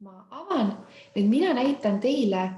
Ma avan, nüüd mina näitan teile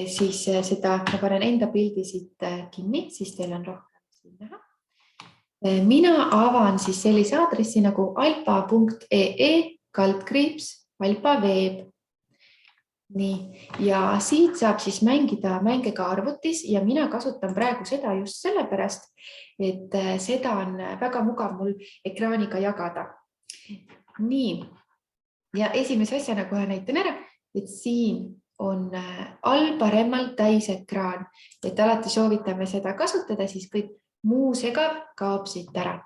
siis seda, ma panen enda pildi siit kinni, siis teil on rohkem siin näha. Mina avan siis sellise aadressi nagu alpa.ee/alpaveeb. Nii, ja siit saab siis mängida mänge ka arvutis ja mina kasutan praegu seda just sellepärast, et seda on väga mugav mul ekraaniga jagada. Nii, ja esimese asjana kohe näitan ära, et siin on all paremal täisekraan, et alati soovitame seda kasutada, siis kõik muu segav kaob siit ära.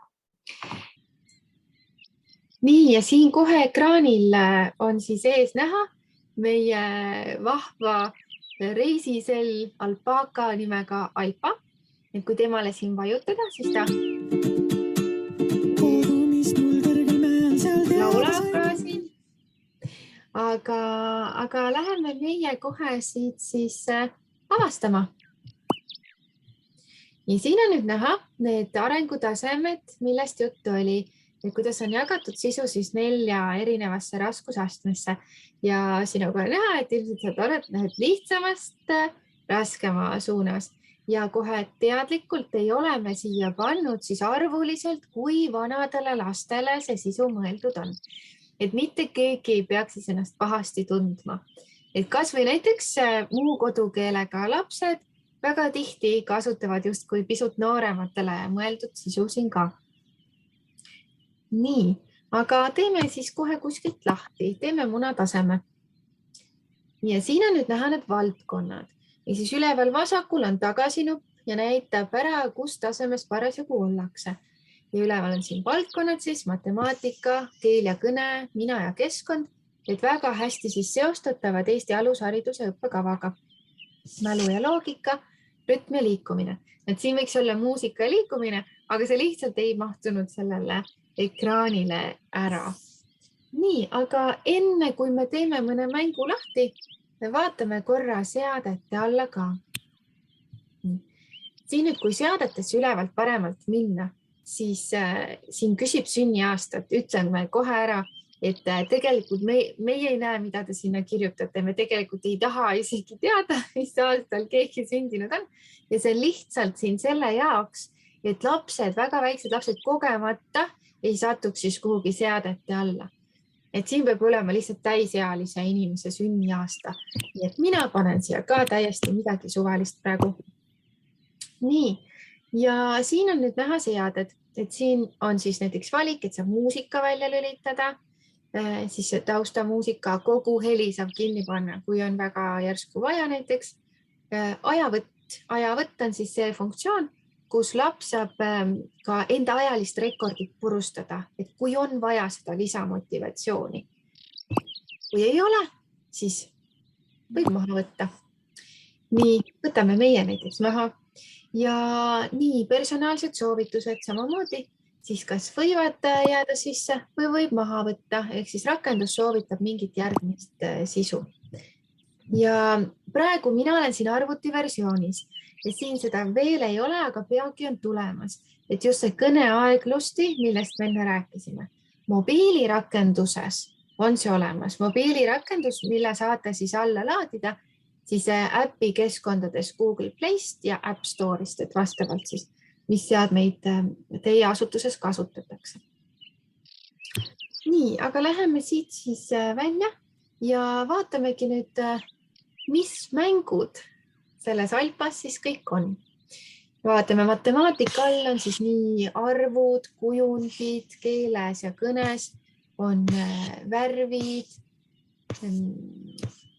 Nii, ja siin kohe ekraanil on siis ees näha meie vahva reisisell alpaaka nimega Alpa. Et kui temale siin vajutada, siis ta laulab ka siin. Aga läheme meie kohe siit siis avastama. Ja siin on nüüd näha need arengutasemed, millest juttu oli. Ja kuidas on jagatud sisu siis 4 erinevasse raskusastmesse ja siin on kohe näha, et ilmselt sa oled lihtsamast raskema suunas ja kohe teadlikult ei ole me siia pannud siis arvuliselt, kui vanadele lastele see sisu mõeldud on. Et mitte keegi ei peaks siis ennast pahasti tundma. Et kas või näiteks muu kodukeelega lapsed väga tihti kasutavad justkui pisut noorematele mõeldud sisu siin ka. Nii, aga teeme siis kohe kuskilt lahti, teeme munataseme. Ja siin on nüüd näha need valdkonnad. Ja siis üleval vasakul on tagasinupp ja näitab ära, kus tasemes parasjagu ollakse. Ja üleval on siin valdkonnad siis matemaatika, keel ja kõne, mina ja keskkond, et väga hästi siis seostatavad Eesti alushariduse õppekavaga. Mälu ja loogika, rütm ja liikumine. Et siin võiks olla muusika ja liikumine, aga see lihtsalt ei mahtunud sellele ekraanile ära. Nii, aga enne kui me teeme mõne mängu lahti, me vaatame korra seadete alla ka. Siin nüüd, kui seadetesse ülevalt paremalt minna, siis siin küsib sünniaastat. Ütleme kohe ära, et tegelikult meie ei näe, mida te sinna kirjutate. Me tegelikult ei taha isegi teada, mis aastal keegi sündinud on. Ja see on lihtsalt siin selle jaoks, et lapsed, väga väiksed lapsed kogemata ei satuks siis kuhugi seadete alla. Et siin peab olema lihtsalt täisealise inimese sünniaasta. Nii et mina panen siia ka täiesti midagi suvalist praegu. Nii, ja siin on nüüd näha seaded, et siin on siis näiteks valik, et saab muusika välja lülitada, siis taustamuusika kogu heli saab kinni panna, kui on väga järsku vaja näiteks. Ajavõtt on siis see funktsioon, kus laps saab ka enda ajalist rekordit purustada, et kui on vaja seda lisamotivatsiooni. Kui ei ole, siis võib maha võtta. Nii, võtame meie näiteks maha. Ja nii personaalsed soovitused samamoodi, siis kas võivad jääda sisse või võib maha võtta, ehk siis rakendus soovitab mingit järgmist sisu. Ja praegu mina olen siin arvutiversioonis. Ja siin seda veel ei ole, aga peagi on tulemas. Et just see kõneaeglusti, millest me enne rääkisime. Mobiilirakenduses on see olemas. Mobiilirakendus, mille saate siis alla laadida, siis äpi keskkondades Google Playst ja App Store'ist, et vastavalt siis, mis seadmeid teie asutuses kasutatakse. Nii, aga läheme siit siis välja ja vaatamegi nüüd, mis mängud selles Alpas siis kõik on. Vaatame matemaatika all on siis nii arvud, kujundid, keeles ja kõnes, on värvid,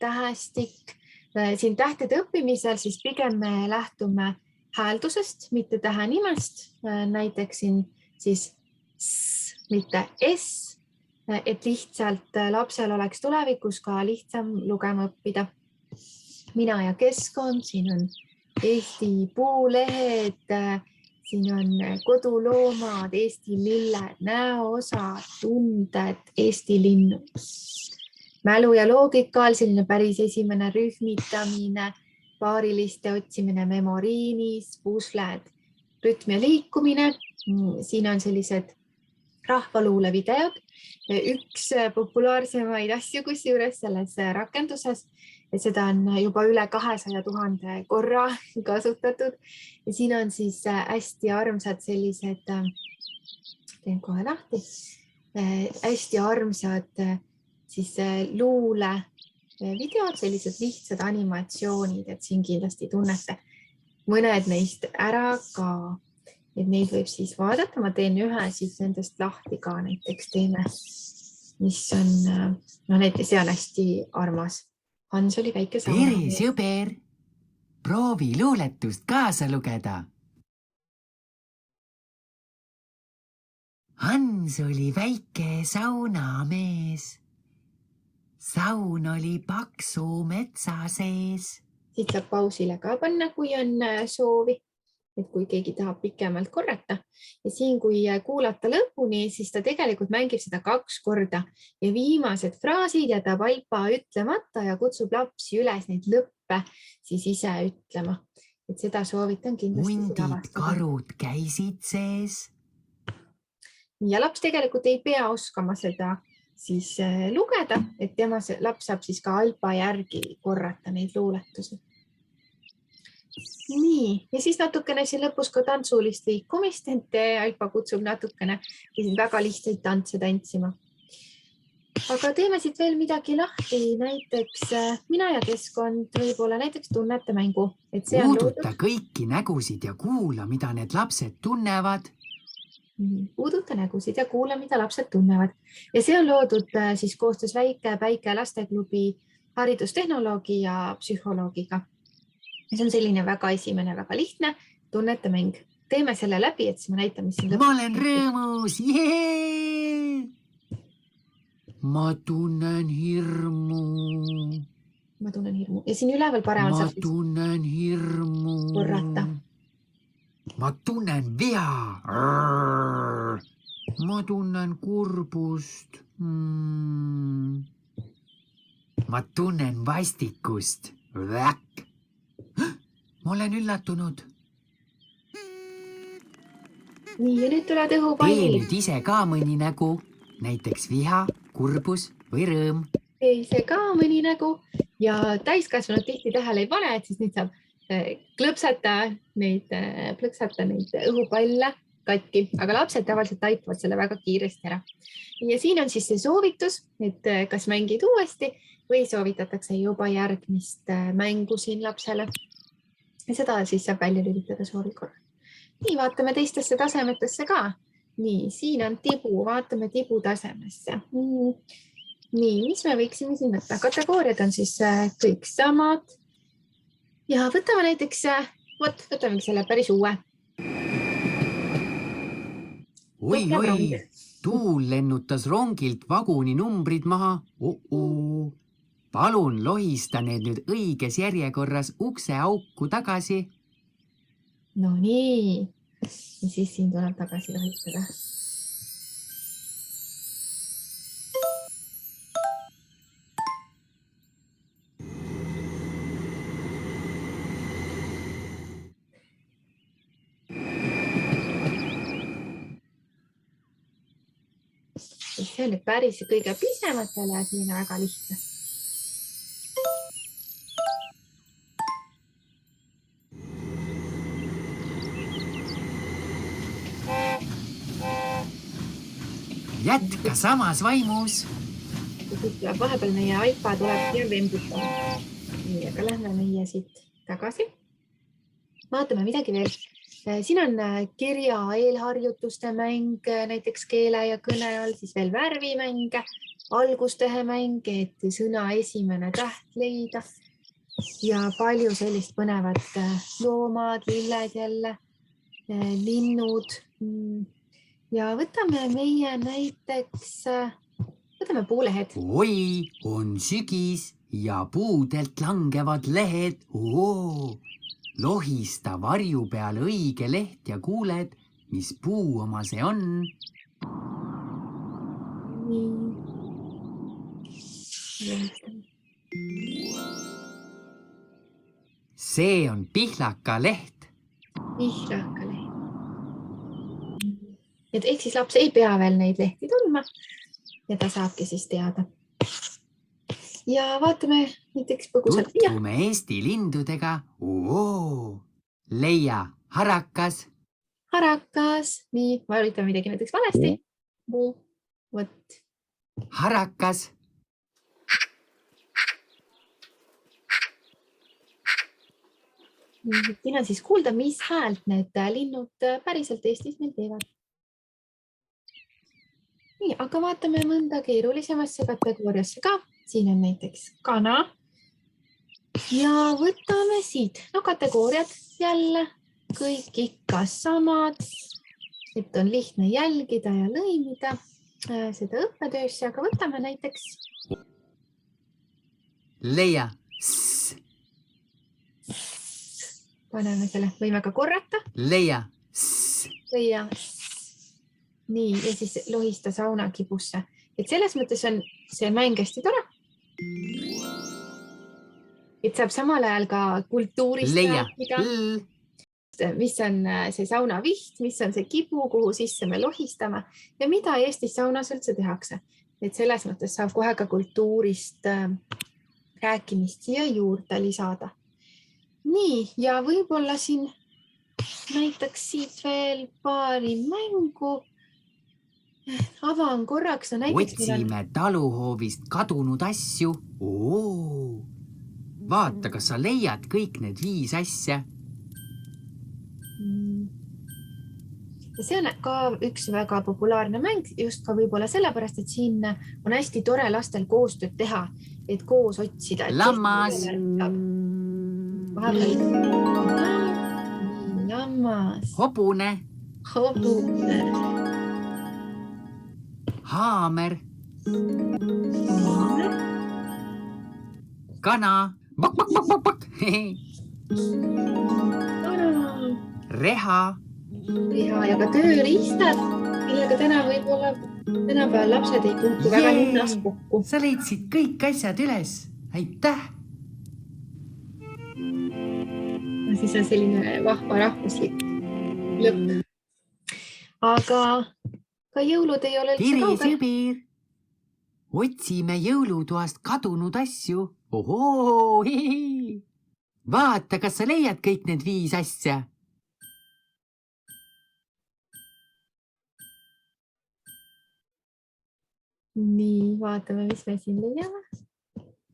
tähestik. Siin tähtede õppimisel siis pigem me lähtume hääldusest, mitte tähenimest. Näiteks siin siis S, mitte S, et lihtsalt lapsel oleks tulevikus ka lihtsam lugema õppida. Mina ja keskkond, siin on Eesti puulehed, siin on koduloomad, Eesti lilled, näoosad, tunded, Eesti linnud. Mälu ja loogikaal, selline päris esimene rühmitamine, paariliste otsimine memoriinis, pusled, rütm ja liikumine. Siin on sellised rahvaluule videod. Üks populaarsemaid asju kusjuures selles rakenduses, ja seda on juba üle 200 000 korra kasutatud. Ja siin on siis hästi armsad sellised, teen kohe lahti, hästi armsad siis luule videod, sellised lihtsad animatsioonid, et siin kindlasti tunnete mõned neist ära ka. Et neid võib siis vaadata, ma teen ühe siis nendest lahti ka, näiteks teeme, mis on, no näiteks see on hästi armas. Hans oli väike sauna. Tere, sõber! Proovi luuletust kaasa lugeda. Hans oli väike saunamees. Saun oli paksu metsa sees. Siit saab pausile ka panna, kui on soovi. Et kui keegi tahab pikemalt korrata. Ja siin, kui kuulata lõpuni, siis ta tegelikult mängib seda 2 korda ja viimased fraasid jätab Alpa ütlemata ja kutsub lapsi üles neid lõppe siis ise ütlema. Et seda soovitan kindlasti. Hundid, karud käisid sees. Ja laps tegelikult ei pea oskama seda siis lugeda, et laps saab siis ka Alpa järgi korrata neid luuletusi. Nii, ja siis natukene siin lõpus ka tantsulist liikumist, et Alpa kutsub natukene väga lihtsaid tantse tantsima. Aga teeme siit veel midagi lahti, näiteks mina ja keskkond, võib-olla näiteks tunnete mängu. Puuduta kõiki nägusid ja kuula, mida need lapsed tunnevad. Puuduta nägusid ja kuula, mida lapsed tunnevad. Ja see on loodud siis koostöös Väike Päike lasteklubi haridustehnoloogi ja psühholoogiga. See on selline väga esimene, väga lihtne tunnete mäng. Teeme selle läbi, et siis ma näitan, mis siin lõpuks. Ma olen rõõmus, jee! Ma tunnen hirmu. Ma tunnen hirmu. Ja siin üleval paremal saab siis tunnen hirmu. Korrata. Ma tunnen viha. Ma tunnen kurbust. Ma tunnen vastikust. Väk. Ma olen üllatunud. Nii, ja nüüd tulevad õhupallid. Tee nüüd ise ka mõni nägu, näiteks viha, kurbus või rõõm. Tee ise ka mõni nägu ja täiskasvanud tihti tähele ei pane, et siis nüüd saab klõpsata neid õhupalle katki, aga lapsed tavaliselt taipavad selle väga kiiresti ära. Ja siin on siis see soovitus, et kas mängid uuesti või soovitatakse juba järgmist mängu siin lapsele. Ja seda siis saab välja lülitada soovi korral. Nii, vaatame teistesse tasemetesse ka. Nii, siin on tibu, vaatame tibu tasemesse. Nii, mis me võiksime siin võtta? Kategooriad on siis kõik samad. Ja võtame näiteks, võtame selle päris uue. Oi, tuul lennutas rongilt vaguni numbrid maha. Palun lohista need nüüd õiges järjekorras ukse auku tagasi. No nii, ja siis siin tuleb tagasi lohistada. See on nüüd päris kõige pisematele ja siin on väga lihtne. Jätka samas vaimus. Vahepeal meie Alpa tuleb siia vembutama. Nii, aga lähme meie siit tagasi. Vaatame midagi veel. Siin on kirja eelharjutuste mäng, näiteks keele ja kõne all, siis veel värvimänge, algustehemäng, et sõna esimene täht leida ja palju sellist põnevat loomad, lilled jälle, linnud. Ja võtame meie näiteks, võtame puulehed. Oi, on sügis ja puudelt langevad lehed. Lohista varju peal õige leht ja kuuled, mis puu oma see on. See on pihlaka leht. Pihlaka leht. et ehk siis laps ei pea veel neid lehti tundma ja ta saabki siis teada. Ja vaatame näiteks põgusalt. Tutvume Eesti lindudega. Leia harakas. Harakas. Nii, ma üritan midagi näiteks valesti. Võt. Harakas. Siin on siis kuulda, mis häält need linnud päriselt Eestis meil teevad. Nii, aga vaatame mõnda keerulisemasse kategooriasse ka. Siin on näiteks kana. Ja võtame siit. No kategooriad jälle kõik ikka samad. Et on lihtne jälgida ja lõimida seda õppetöösse, aga võtame näiteks. Leia. Paneme selle, võime ka korrata. Leia. Leia. Nii, ja siis lohista sauna kibusse. Et selles mõttes on see mäng hästi tore. Et saab samal ajal ka kultuurist rääkida. Mis on see sauna viht, mis on see kibu, kuhu sisse me lohistame ja mida Eestis saunas üldse tehakse. Et selles mõttes saab kohe ka kultuurist rääkimist siia juurde lisada. Nii, ja võib-olla siin näitaks siit veel paari mängu. Avan korraks. Otsime taluhoovist kadunud asju. Vaata, kas sa leiad kõik need 5 asja. See on ka üks väga populaarne mäng, just ka võib-olla sellepärast, et siin on hästi tore lastel koostööd teha, et koos otsida. Lammas. Lammas. Hobune. Hobune. Haamer. Kana. Reha. Reha ja ka tööriistad, millega tänapäeval lapsed ei puutu väga linnas kokku. Sa leidsid kõik asjad üles. Aitäh! Siis on selline vahva rahvuslik lõpp. Aga ka jõulud ei ole Tere, sõbir! Otsime jõulutoast kadunud asju. Ohoo! Vaata, kas sa leiad kõik need 5 asja. Nii, vaatame, mis me siin leiame.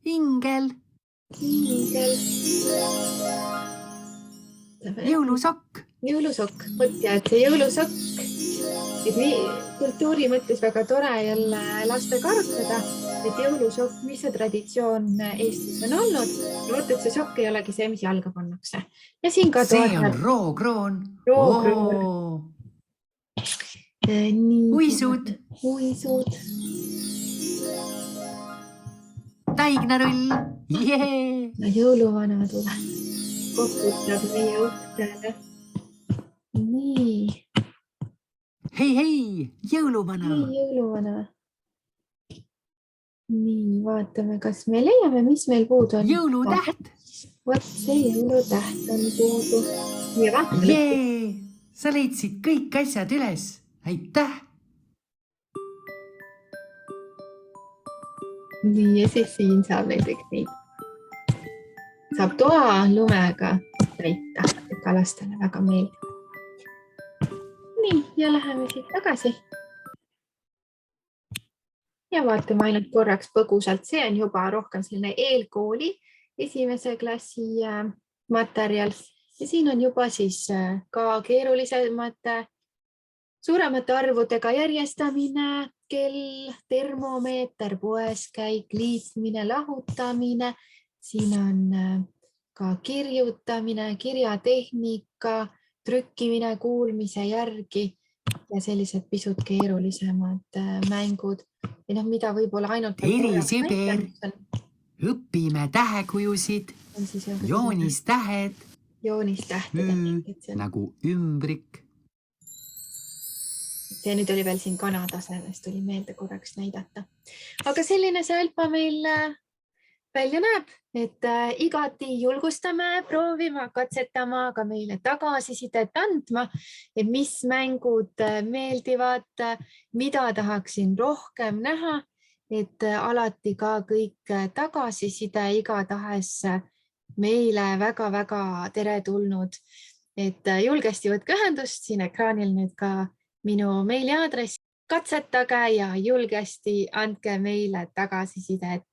Ingel. Jõulusokk. Jõulusokk. Võt ja, et see jõulusokk. Et nii kultuuri mõttes väga tore jälle lastega arutada, et jõulusokk, mis see traditsioon Eestis on olnud. Ja võt, et see sokk ei olegi see, mis jalga pannakse. Ja siin ka see on rookroon. Uisud. Taignarull. No jõuluvana tuleb. Koputab meie uktele. Nii. Hei, jõuluvana. Jõuluvana. Nii, vaatame, kas me leiame, mis meil puudu on. Jõulutäht. Võt, see jõulutäht on puudu. Nii, vaatame. Sa leidsid kõik asjad üles. Aitäh! Nii, ja siis siin saab näiteks neid. Saab toa lumega täita, et ka lastele väga meeldib. Nii, ja läheme siit tagasi. Ja vaatame ainult korraks põgusalt. See on juba rohkem selline eelkooli 1. klassi materjal. Ja siin on juba siis ka keerulisemate suuremate arvudega järjestamine, kell, termomeeter, poes käik, liitmine, lahutamine. Siin on ka kirjutamine, kirjatehnika, trükkimine kuulmise järgi ja sellised pisut keerulisemad mängud. Ja mida võib-olla ainult... Tere, sõber! Õpime tähekujusid, joonistähed. Joonistähtede. Nagu ümbrik. See nüüd oli veel siin kana tasemes, tuli meelde korraks näidata. Aga selline see Alpa meil välja näeb, et igati julgustame proovima, katsetama, ka meile tagasisidet andma, et mis mängud meeldivad, mida tahaksin rohkem näha, et alati ka kõik tagasiside igatahes meile väga-väga teretulnud, et julgesti võtke ühendust, siin ekraanil nüüd ka minu meiliaadress, katsetage ja julgesti andke meile tagasisidet.